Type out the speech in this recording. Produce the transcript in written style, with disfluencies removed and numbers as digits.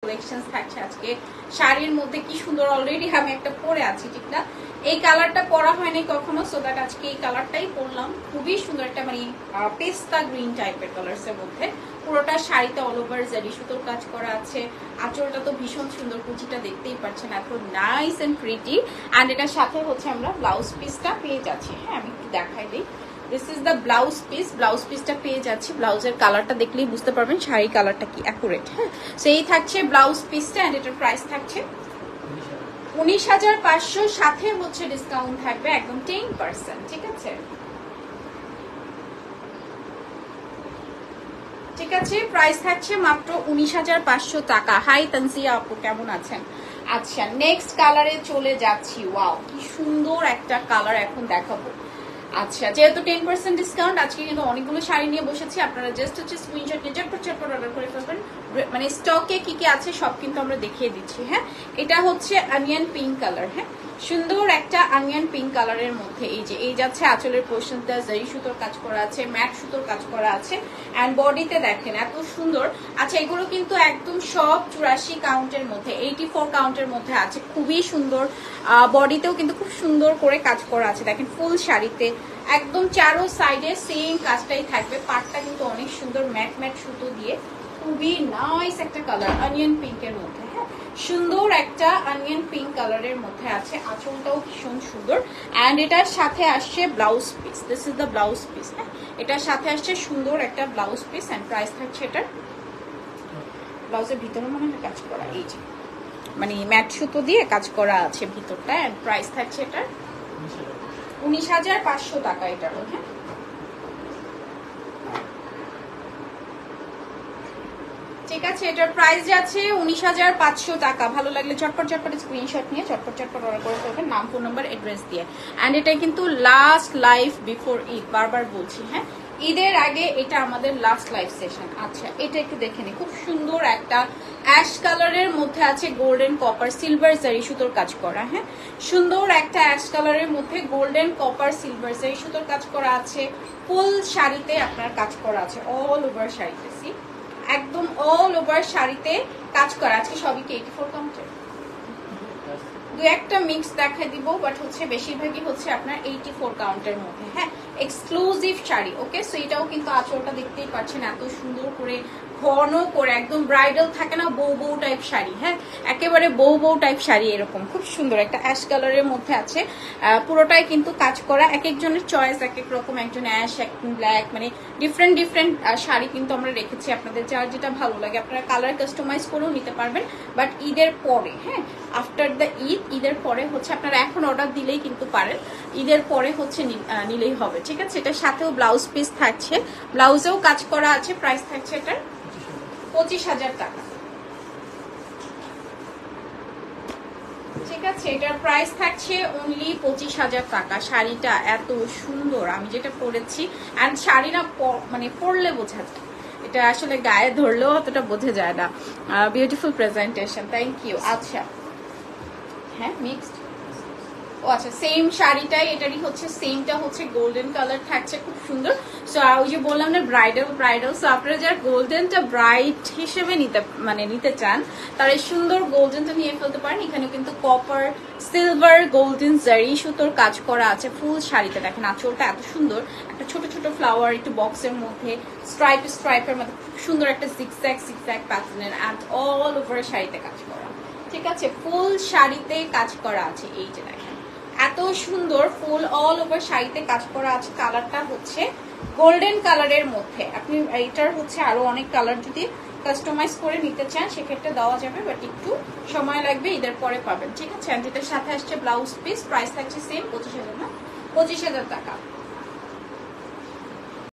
collection থাকছে আজকে শাড়ির মধ্যে কি সুন্দর অলরেডি আমি একটা পরে আছি ঠিক না এই কালারটা পরা হয়নি কখনো সো দ্যাট আজকে এই কালারটাই পরলাম খুবই সুন্দর একটা মানে পেস্তা গ্রিন টাইপের কালারস এর মধ্যে পুরোটা শাড়িতে অল ওভার জারি সুতোর কাজ করা আছে আঁচলটা তো ভীষণ সুন্দর কুচিটা দেখতেই পাচ্ছেন এত নাইস এন্ড প্রিটি এন্ড এটার সাথে হচ্ছে আমরা ব্লাউজ পিসটা পেয়ে যাচ্ছি হ্যাঁ আমি একটু দেখাই দিই দিস ইজ দ্য ব্লাউজ পিসটা পেয়ে যাচ্ছি ব্লাউজের কালারটা দেখলেই বুঝতে পারবেন শাড়ি কালারটা কি অ্যাকুরেট হ্যাঁ সেই থাকছে ব্লাউজ পিসটা এন্ড এটার প্রাইস থাকছে 19,500 সাথে হচ্ছে ডিসকাউন্ট থাকবে একদম 10% ঠিক আছে ঠিক আছে প্রাইস থাকছে মাত্র 19,500 টাকা হাই তানজিয়া আপু কেমন আছেন আচ্ছা নেক্সট কালারে চলে যাচ্ছি ওয়াও কি সুন্দর একটা কালার এখন দেখাবো আচ্ছা যেহেতু 10% ডিসকাউন্ট আজকে কিন্তু অনেকগুলো শাড়ি নিয়ে বসেছি আপনারা জাস্ট হচ্ছে স্ক্রিনশট নিয়ে ঝটপট অর্ডার করে ফেলবেন মানে স্টকে কি কি আছে সব কিন্তু আমরা দেখিয়ে দিচ্ছি হ্যাঁ এটা হচ্ছে অনিয়ন পিঙ্ক কালার হ্যাঁ সুন্দর একটা অনিয়ন পিঙ্ক কালারের মধ্যে এই যাচ্ছে আঁচলের পোর্শনটা জারি সুতোর কাজ করা আছে ম্যাট সুতোর কাজ করা আছে এন্ড বডিতে দেখেন এত সুন্দর আচ্ছা এগুলো কিন্তু একদম সব 84 কাউন্টের মধ্যে 84 কাউন্টের মধ্যে আছে খুবই সুন্দর বডিতেও কিন্তু খুব সুন্দর করে কাজ করা আছে দেখেন ফুল শাড়িতে একদম চারো সাইডে সেম কাজটাই থাকবে পাটটা কিন্তু অনেক সুন্দর ম্যাট ম্যাট সুতো দিয়ে খুবই নাইস একটা কালার অনিয়ন পিঙ্কের মধ্যে হ্যাঁ সুন্দর একটা অনিয়ন পিঙ্ক কালারের মধ্যে আছে আঁচলটাও ভীষণ সুন্দর এন্ড এটার সাথে আসছে blouse piece this is the blouse piece হ্যাঁ এটার সাথে আসছে সুন্দর একটা ব্লাউজ পিস এন্ড প্রাইস থাকছে এটার ব্লাউজের ভিতরে মনে হয় কাজ করা এই যে মানে ম্যাট সুতো দিয়ে কাজ করা আছে ভিতরটা এন্ড প্রাইস থাকছে এটার 19,500 টাকা এটারও হ্যাঁ ঠিক আছে এটার প্রাইস যাচ্ছে 19,500 টাকা ভালো লাগলে ঝটপট স্ক্রিনশট নিয়ে ঝটপট অর্ডার করে ফেলবেন নাম ফোন নাম্বার অ্যাড্রেস দিয়ে এন্ড এটা কিন্তু লাস্ট লাইভ বিফোর ঈদ বারবার বলছি হ্যাঁ ঈদের আগে এটা আমাদের লাস্ট লাইভ সেশন আচ্ছা এটা একটু দেখে নি খুব সুন্দর একটা অ্যাশ কালারের মধ্যে আছে গোল্ডেন কপার সিলভার জারি সুতোর কাজ করা হ্যাঁ সুন্দর একটা অ্যাশ কালারের মধ্যে গোল্ডেন কপার সিলভার জারি সুতোর কাজ করা আছে ফুল শাড়িতে আপনার কাজ করা আছে অল ওভার শাড়িতে সি একদম অল ওভার শাড়িতে কাজ করা আছে সবই কি 84 কাউন্টের দু একটা মিক্স দেখাই দিব বাট হচ্ছে বেশিরভাগই হচ্ছে আপনার 84 কাউন্টের মধ্যে হ্যাঁ এক্সক্লুসিভ শাড়ি ওকে সো এটাও কিন্তু আঁচলটা দেখতেই পাচ্ছেন এত সুন্দর করে ঘন করে একদম ব্রাইডাল থাকে না বউ টাইপ শাড়ি হ্যাঁ একেবারে বউ টাইপ শাড়ি এরকম খুব সুন্দর একটা অ্যাশ কালারের মধ্যে আছে পুরোটাই কিন্তু কাজ করা এক একজনের চয়েস এক এক রকম একজন অ্যাশ একজন ব্ল্যাক মানে ডিফারেন্ট শাড়ি কিন্তু আমরা রেখেছি আপনাদের যার যেটা ভালো লাগে আপনারা কালার কাস্টমাইজ করেও নিতে পারবেন বাট ঈদের পরে হ্যাঁ আফটার দ্য ঈদের পরে হচ্ছে আপনারা এখন অর্ডার দিলেই কিন্তু পারেন ঈদের পরে হচ্ছে নিলেই হবে ঠিক আছে এটার সাথেও ব্লাউজ পিস থাকছে ব্লাউজেও কাজ করা আছে প্রাইস থাকছে এটার 25,000 টাকা ঠিক আছে এটার প্রাইস থাকছে অনলি 25,000 টাকা শাড়িটা এত সুন্দর আমি যেটা পরেছি এন্ড শাড়ি না মানে পরলে বোঝা যায় এটা আসলে গায়ে ধরলেও অতটা বোঝা যায় না বিউটিফুল প্রেজেন্টেশন থ্যাংক ইউ আচ্ছা হ্যাঁ মিক্সড ও আচ্ছা সেম শাড়িটাই এটারই হচ্ছে সেমটা হচ্ছে গোল্ডেন কালার থাকছে খুব সুন্দর সো ওই যে বললাম না ব্রাইডাল সো আপনারা যারা গোল্ডেনটা ব্রাইড হিসেবে নিতে চান তারা এই সুন্দর গোল্ডেনটা নিয়ে ফেলতে পারেন এখানে কিন্তু কপার সিলভার গোল্ডেন জারি সুতোর কাজ করা আছে ফুল শাড়িতে দেখেন আঁচলটা এত সুন্দর একটা ছোট ফ্লাওয়ার একটু বক্সের মধ্যে স্ট্রাইপের মধ্যে খুব সুন্দর একটা জিগজ্যাগ প্যাটার্নের এন্ড অল ওভার শাড়িতে কাজ করা ঠিক আছে ফুল শাড়িতে কাজ করা আছে এই যে দেখেন এত সুন্দর ফুল অল ওভার শাড়িতে কাজ করা আছে কালারটা হচ্ছে গোল্ডেন কালারের মধ্যে আপনি এইটার হচ্ছে আরো অনেক কালার যদি কাস্টমাইজ করে নিতে চান সেক্ষেত্রে দেওয়া যাবে বাট একটু সময় লাগবে ঈদের পরে পাবেন ঠিক আছে এটার সাথে আসছে ব্লাউজ পিস প্রাইস থাকছে সেম 25,000 না 25,000 টাকা